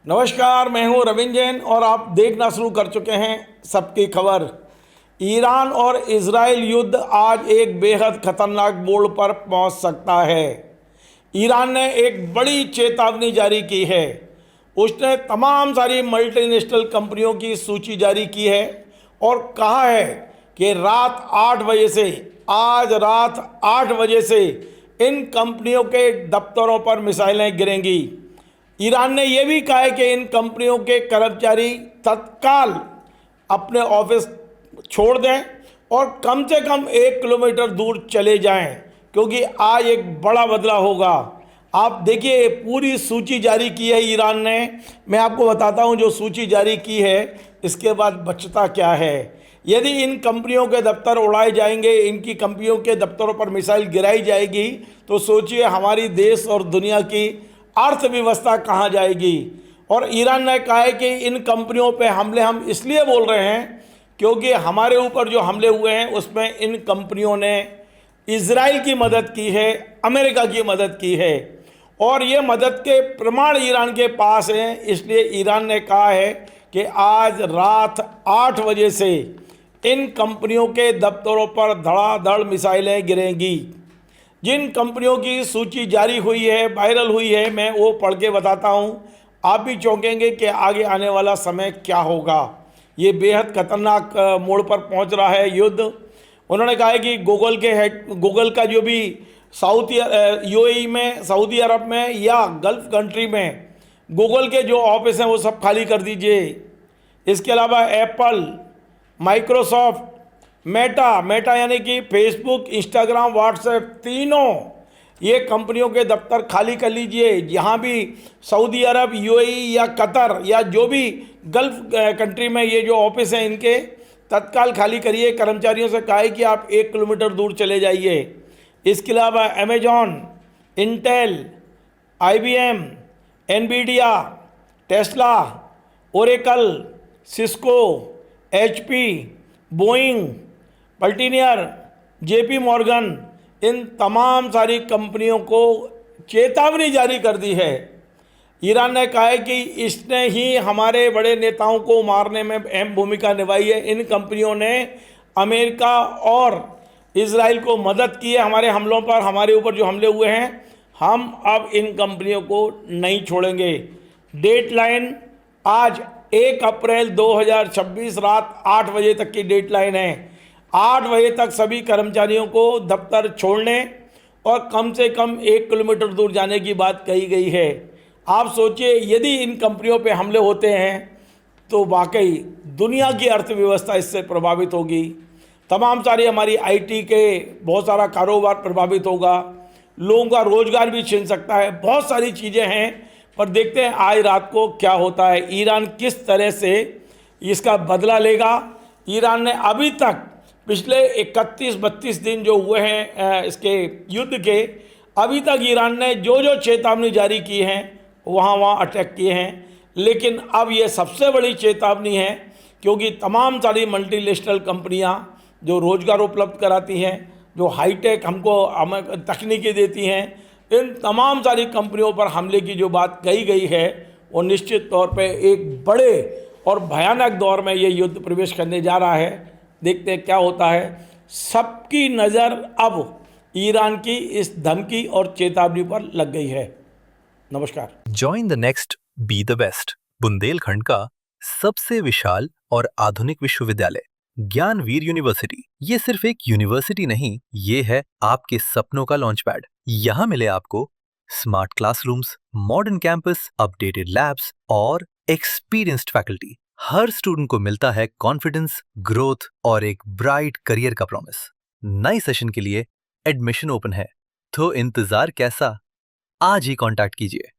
नमस्कार, मैं हूं रविंद्र जैन और आप देखना शुरू कर चुके हैं सबकी खबर। ईरान और इजराइल युद्ध आज एक बेहद खतरनाक मोड़ पर पहुंच सकता है। ईरान ने एक बड़ी चेतावनी जारी की है। उसने तमाम सारी मल्टीनेशनल कंपनियों की सूची जारी की है और कहा है कि रात 8 बजे से, आज रात 8 बजे से इन कंपनियों के दफ्तरों पर मिसाइलें गिरेंगी। ईरान ने यह भी कहा है कि इन कंपनियों के कर्मचारी तत्काल अपने ऑफिस छोड़ दें और कम से कम 1 किलोमीटर दूर चले जाएं, क्योंकि आज एक बड़ा बदलाव होगा। आप देखिए, पूरी सूची जारी की है ईरान ने। मैं आपको बताता हूं जो सूची जारी की है, इसके बाद बचता क्या है। यदि इन कंपनियों के दफ्तर उड़ाए जाएंगे, इनकी कंपनियों के दफ्तरों पर मिसाइल गिराई जाएगी, तो सोचिए हमारी देश और दुनिया की अर्थव्यवस्था कहाँ जाएगी। और ईरान ने कहा है कि इन कंपनियों पे हमले हम इसलिए बोल रहे हैं क्योंकि हमारे ऊपर जो हमले हुए हैं उसमें इन कंपनियों ने इजराइल की मदद की है, अमेरिका की मदद की है और ये मदद के प्रमाण ईरान के पास हैं। इसलिए ईरान ने कहा है कि आज रात 8 बजे से इन कंपनियों के दफ्तरों पर धड़ाधड़ मिसाइलें गिरेंगी। जिन कंपनियों की सूची जारी हुई है, वायरल हुई है, मैं वो पढ़ के बताता हूँ। आप भी चौंकेंगे कि आगे आने वाला समय क्या होगा। ये बेहद खतरनाक मोड़ पर पहुँच रहा है युद्ध। उन्होंने कहा है कि गूगल का जो भी यूएई में, सऊदी अरब में या गल्फ कंट्री में गूगल के जो ऑफिस हैं वो सब खाली कर दीजिए। इसके अलावा एप्पल, माइक्रोसॉफ्ट, मेटा यानी कि फेसबुक, इंस्टाग्राम, व्हाट्सएप, तीनों ये कंपनियों के दफ्तर खाली कर लीजिए। जहाँ भी सऊदी अरब, यूएई या कतर या जो भी गल्फ कंट्री में ये जो ऑफिस हैं इनके तत्काल खाली करिए। कर्मचारियों से कहा है कि आप 1 किलोमीटर दूर चले जाइए। इसके अलावा Amazon, Intel, IBM, Nvidia, Tesla, Oracle, Cisco, HP, Boeing, Palantir, JP Morgan, इन तमाम सारी कंपनियों को चेतावनी जारी कर दी है। ईरान ने कहा है कि इसने ही हमारे बड़े नेताओं को मारने में अहम भूमिका निभाई है। इन कंपनियों ने अमेरिका और इजराइल को मदद की है हमारे हमलों पर। हमारे ऊपर जो हमले हुए हैं, हम अब इन कंपनियों को नहीं छोड़ेंगे। डेडलाइन आज 1 अप्रैल 2026 रात 8 बजे तक की डेडलाइन है। 8 बजे तक सभी कर्मचारियों को दफ्तर छोड़ने और कम से कम 1 किलोमीटर दूर जाने की बात कही गई है। आप सोचिए, यदि इन कंपनियों पे हमले होते हैं तो वाकई दुनिया की अर्थव्यवस्था इससे प्रभावित होगी। तमाम सारी हमारी IT के बहुत सारा कारोबार प्रभावित होगा, लोगों का रोजगार भी छिन सकता है, बहुत सारी चीज़ें हैं। पर देखते हैं आज रात को क्या होता है, ईरान किस तरह से इसका बदला लेगा। ईरान ने अभी तक पिछले 31-32 दिन जो हुए हैं इसके युद्ध के, अभी तक ईरान ने जो जो चेतावनी जारी की हैं वहाँ अटैक किए हैं। लेकिन अब ये सबसे बड़ी चेतावनी है, क्योंकि तमाम सारी मल्टीनेशनल कंपनियाँ जो रोज़गार उपलब्ध कराती हैं, जो हाईटेक हमको तकनीकी देती हैं, इन तमाम सारी कंपनियों पर हमले की जो बात कही गई है, वो निश्चित तौर पे एक बड़े और भयानक दौर में ये युद्ध प्रवेश करने जा रहा है। देखते हैं क्या होता है। सबकी नज़र अब ईरान की इस धमकी और चेतावनी पर लग गई है। नमस्कार। Join the next be the best, Bundelkhand का सबसे विशाल और आधुनिक विश्वविद्यालय ज्ञानवीर यूनिवर्सिटी। ये सिर्फ एक यूनिवर्सिटी नहीं, ये है आपके सपनों का लॉन्च पैड। यहाँ मिले आपको smart classrooms, modern campus, updated labs और एक्सपीरियंस्ड फैकल्टी। हर स्टूडेंट को मिलता है कॉन्फिडेंस, ग्रोथ और एक ब्राइट करियर का प्रॉमिस। नए सेशन के लिए एडमिशन ओपन है, तो इंतजार कैसा? आज ही कांटेक्ट कीजिए।